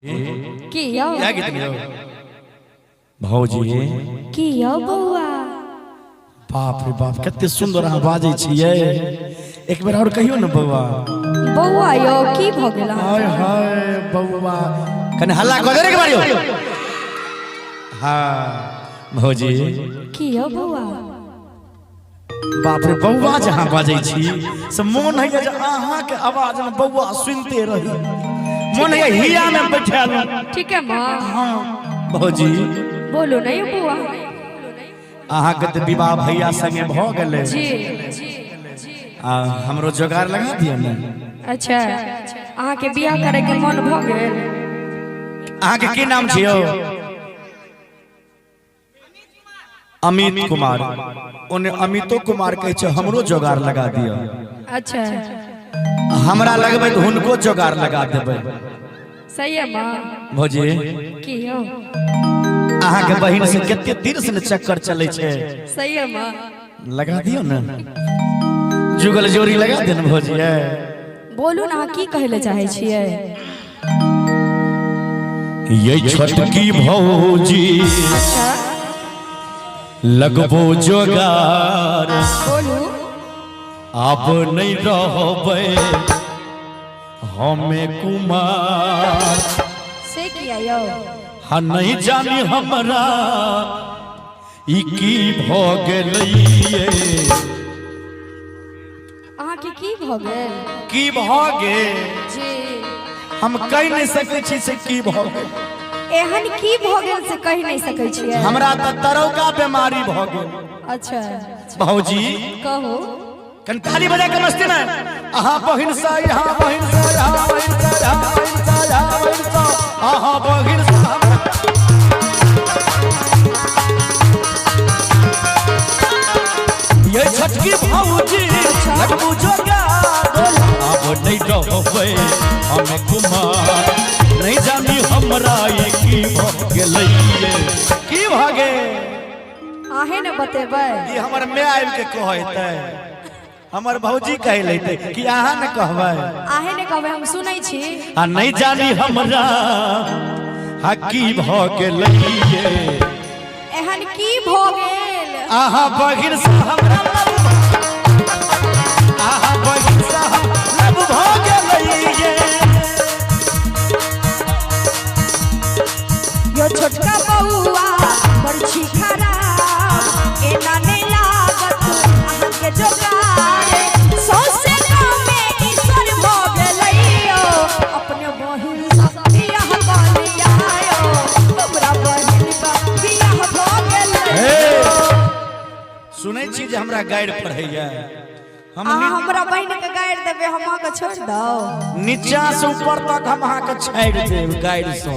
किया क्या गीत गाओ भौजी किया बउआ बाप रे बाप कते सुंदर अहाँ बाजै छियै एक बेर और कहियो न बउआ बउआ यो की भ गेला हाय हाय बउआ कने हल्ला क दे रे के मारियो हां भौजी किया बउआ बाप रे बउआ जहां बाजै छी से मोन है जे अहाँ के आवाज में बउआ सुनते रही मन है हिया में बैठल ठीक है मां हां भौजी बोलो नहीं बउआ अहाँ के त विवाह भैया संगे भ गेले जी हमरो जोगार लगा दियो न अच्छा अहाँ के बियाह करे के मन भ गेल अहाँ के की नाम छियो अमित कुमार ओने अमितो कुमार कहे छै हमरो जोगार लगा दियो अच्छा हमरा लगबै त हुनको जोगार लगा देबै सही है मां भौजी कियो अहाँ के बहिन से कते दिन से चक्कर चलै छै सही है मां लगा दियो न जुगल जोड़ी लगा दे न भौजी बोलू ना की कहले चाहे छियै ये छोटकी भौजी अच्छा लगबो जोगार बोलू अब नहीं रहबै हमें कुमार से किया यो हा नहीं जानी हमरा ई की भ गेलैये अहाँ के की भ गेल की भ गेल जी हम कह नहीं सकै छी से की भ गेल एहन की भ गेल से कह नहीं सकै छियै हमरा त तरौका बीमारी भ गेल अच्छा भौजी कहो कन ताली बजा के मस्ती में आहा बहिन सा यहाँ बहिन सा यहाँ बहिन सा यहाँ बहिन सा यहाँ बहिन सा आहा बहिन सा ये छटकी भौजी लगबू जोगार अब नहीं रहबै हमें कुमार नहीं जानी हमरा ये की भ गेलैये की भ गेल आहे ने बतेबै ई हमर माय आबि के कहैते हमर भौजी कह लेते कि अहाँ न कहबै आहे ने कहबै हम सुनै छी आ नहीं जानी हमरा हा की भ गेलैये एहन की भ गेल आहा बहिन से हमरा आहा बहिन से लब भ गेलैये यो छोटका बउआ बरछी खराब एना नहीं लागत अहाँ के जोगार सौसे गाँव में ईश्वर भ गेलैयो अपने बहिन सा बियाह बनियायो हमरा बहिन का बियाह भ गेलैयो सुनै छी जे हमरा गाइड पढ़ैया हम हमरा बहिन के गाइड देबे हम अहाँ के छोड़ दो नीचा से ऊपर तक हम अहाँ के छाड़ देब गाइड से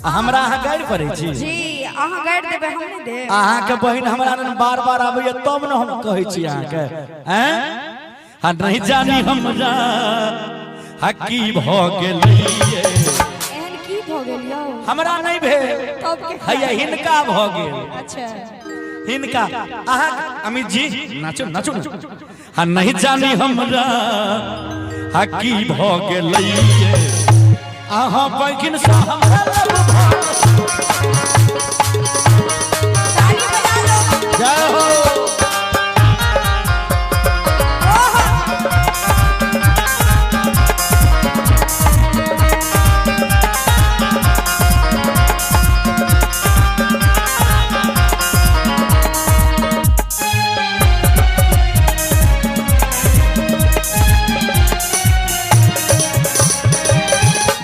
हमरा अहाँ गाइड पढ़ै छी जी अहाँ गाइड देबे हम नहीं देब अहाँ के बहिन हमरा बार बार आबैया तब न हम कहै छी अहाँ के हैं हा नहीं जानी हमरा हा की भ गेलैये एहन की भ गेल यौ हमरा नहीं भेल तब के हैया हिनका भ गेल अच्छा हिनका अहाँ अमित जी नाचो नाचो हा नहीं जानी हमरा हा की भ गेलैये अहाँ बहिन से हमरा लब ताली बजा लो जय हो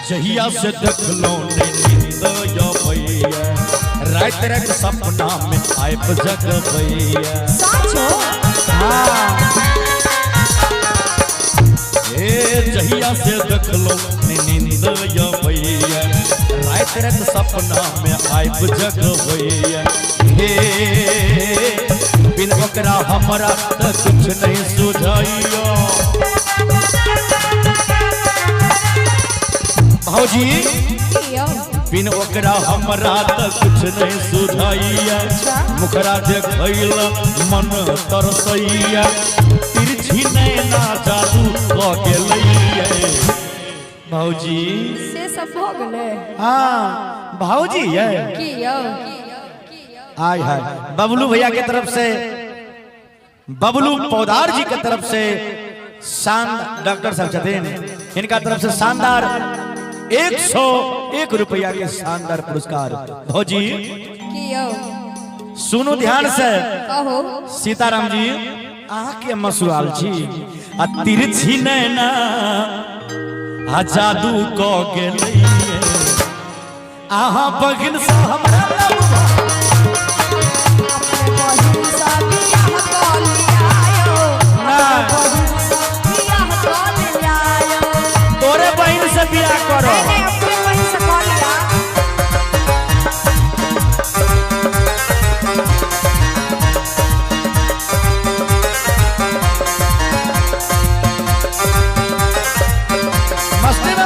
जहिया से देखलो ने नींद अबैया रात रात सपना में आइब जगबैया साचो ए जहिया से देखलो ने नींद अबैया रात रात सपना में आइब जगबैया हे बिन ओकरा हमरा त कुछ नहीं सुझाइयो भौजी कियो बिन ओकरा हमरा त कुछ नहीं सुझाइया मुखरा देखैला मन तरसैया तिरछी नैना जादू क गेलैये भौजी से सब हो गले। हाँ भौजी है की यो आय हाय बबलू भैया के तरफ से बबलू पौदार जी के तरफ से डॉक्टर साहब छथिन इनका तरफ से शानदार 101 रुपया के शानदार पुरस्कार। भौजी की यो सुनो ध्यान से कहो सीताराम जी आके मसुआल छी आ तिरछी नैना आ जादू को गेलैये आहा बगिन से हमरा बहिन सा बियाह कर लियायो बहिन सा बियाह कर लियायो तोरे बहन से बियाह करो नहीं अपने बहिन से कर लिया। मस्ती में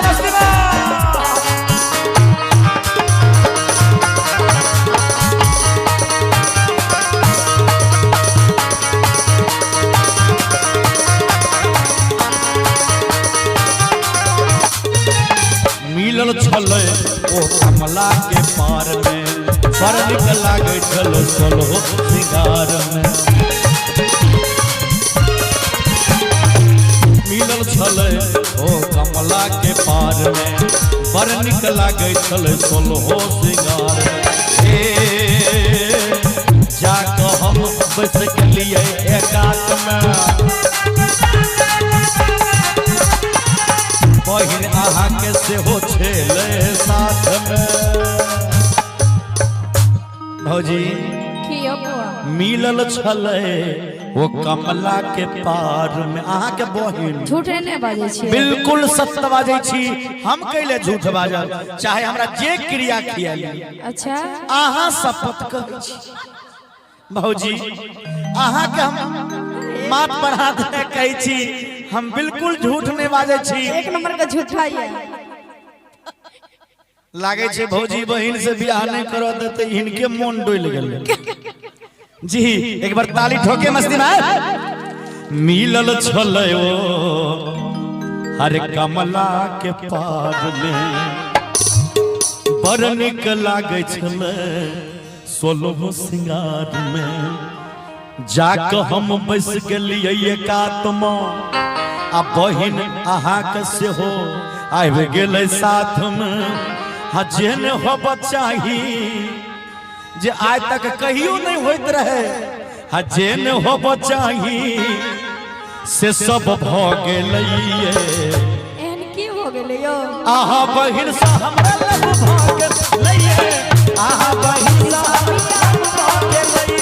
मिलल छले ओ कमला के पार में पर निकल लागे छलो सोलो सिंगार में मिलल छले ओ कमला के पार में पर निकल लागे छलो सोलो सिंगार में जाके हम बस के लिए एकांत में बहिन आहा के से हो छेले साथ में। भौजी की यो बुआ मिलल छले वो कमला के पार में आहा के बहिन झूठ नहीं बाजे छी बिल्कुल सत्य बाजै छी हम कैले झूठ बाजब चाहे हमरा जे क्रिया खियाली अच्छा आहा शपथ कहै छी। भौजी आहा के हम मात बढ़ा दे कहै छी हम बिल्कुल झूठ नहीं बाजै छी। एक नंबर का झूठा ही है। लागे छे भौजी बहन से बियाह नहीं करो देते इनके मन डोल गेल जी एक बार ताली ठोके मस्ती में मिलल छले ओ हरे कमला के पार में बड़ निक लागे छले सोलह सिंगार में जाके हम बस गेलिए एकात्मा आ बहिन आहा के से हो आब गेले साथ में हजेन होब चाही जे आज तक कहियो नहीं होइत रहे हजेन होब चाही से सब भ गेलैये एहन की हो गेले यो आहा बहिन सा हमरा लग भ गेलैये आहा बहिन सा हमरा लग भ गेलैये।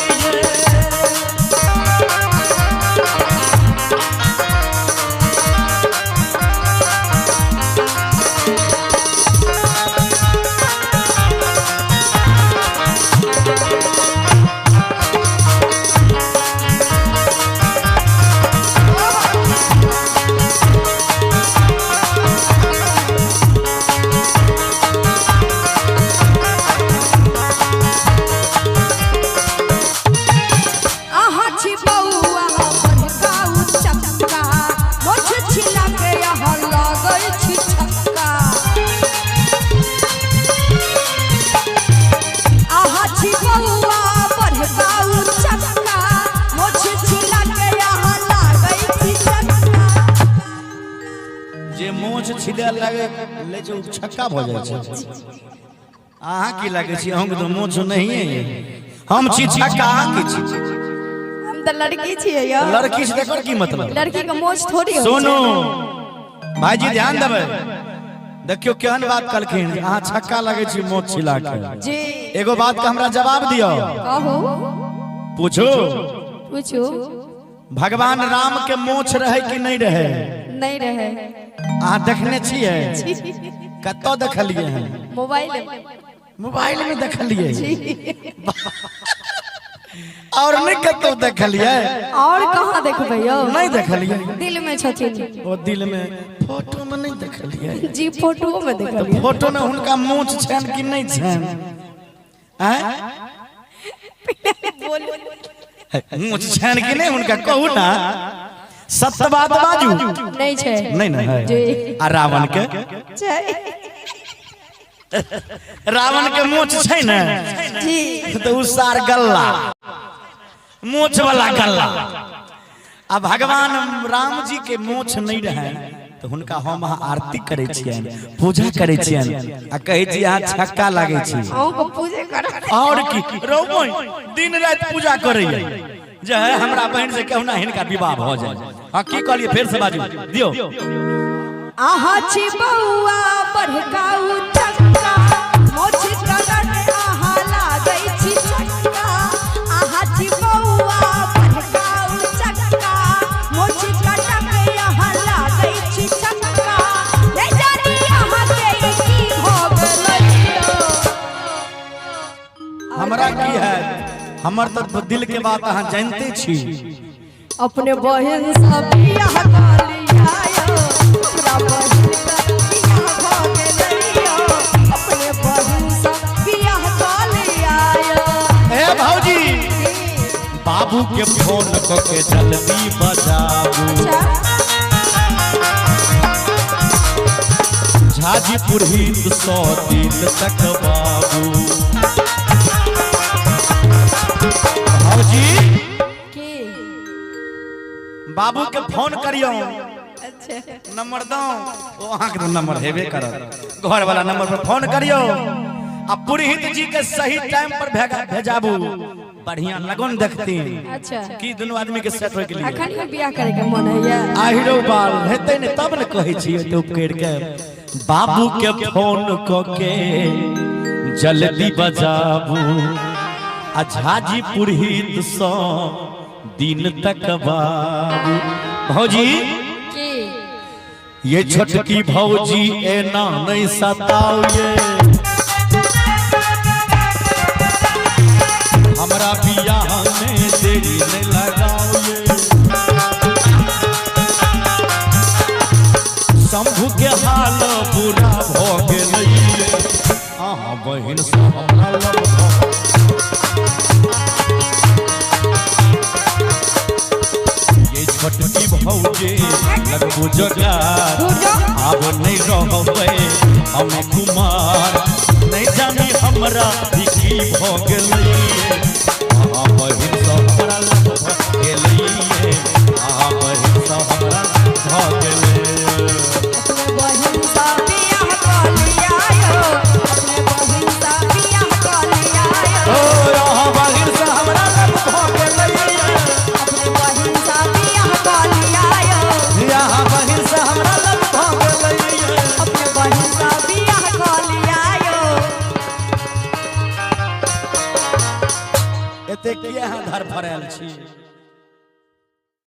छिले लगे ले जो छक्का भ जाय छै आहा की लागे छी हम तो मोछ नहीं है हम छी छक्का आहा की छी हम तो लड़की छिए यो लड़की से एकर की मतलब लड़की का मोछ थोड़ी हो सुनो भाईजी ध्यान देबे देखियो केहन बात कहलखिन आहा छक्का लागे छी मोछ छिला के जी एगो बात का हमरा जवाब दियो कहो पूछो पूछो भगवान राम के मोछ रहे कि नहीं रहे नहीं रहे आहा देखने छिए कतो देखलिए हैं मोबाइल में देखलिए और नहीं कतो देखलिए और कहां देखबै यो नहीं देखलिए दिल में छथिन ओ दिल में फोटो में नहीं देखलिए जी फोटो में देखलिए फोटो में उनका मूंछ छन कि नहीं छन हैं मूंछ छन कि नहीं उनका कहू ना सत्य बात बाजू नहीं छै नहीं ना है जी आ रावण के छै रावण के मोछ छै ना जी तो उसार गल्ला मोछ वाला गल्ला। अब भगवान राम जी के मोछ नहीं रहे तो हुनका हम आरती करे छियन पूजा करे छियन आ कहे छी यहाँ छक्का लागे छी अहूँ को पूजे कर और की रोमन दिन रात पूजा करे जे है हमरा बहन से कहूँ ना हिनका विवाह भ जाए। हाँ की कहलिए फिर से बाजू दियो। आहा छी बउआ बड़काऊ चक्का मोछ करन आहा लागै छी चक्का आहा छी बउआ बड़काऊ चक्का मोछ करन आहा लागै छी चक्का नहीं जानी आहा के की हो गेलैयो हमरा की है हमर तो दिल के बात अहाँ जानते छी अपने बहन सब बियाह कालियायो हमरा बहन सब बियाह भ गेलैयो अपने बहन सब बियाह कालियायो ए भौजी बाबू के फोन क के जल्दी बजाबू झाजीपुर ही 100 दिन तक बाबू भौजी की बाबू के फोन करियो अच्छा नंबर दो वो अहाँ के नंबर हेबे करत घर वाला नंबर पर फोन करियो आ पुरोहित जी के सही टाइम पर भेजाबू बढ़िया लगन देखती अच्छा की दोनों आदमी के सेट होय के लिए अखन में बियाह करे के मन है आहिरो बाल हेतै ने तब ने कहै छी तो कर के बाबू के फोन क के जल्दी बजाबू आ झाजीपुर ही 100 दिन तक बाबू। भौजी की ये छोटकी भौजी एना नहीं सताओ ये हमरा बियाह में देरी नहीं लगाओ ये शंभू के हाल बुरा भ गेलैये अहाँ बहिन से हमरा लब ये छोटकी भौजी लगबू जोगार अब नहीं रहबै हम कुमार नहीं जानी हमरा की भ गेलैये अहाँ बहिन से हमरा लब भ गेलैये अहाँ बहिन से हमरा भ गेलैये अपने बहन सब बियाह कालियायो अपने बहन सब बियाह कालियायो ओ अहाँ बहिन से हमरा लब भ गेलैये अपने बहन सब बियाह कालियायो यहाँ बहिन से हमरा लब भ गेलैये अपने बहन सब बियाह कालियायो एते किया धर फरल छी।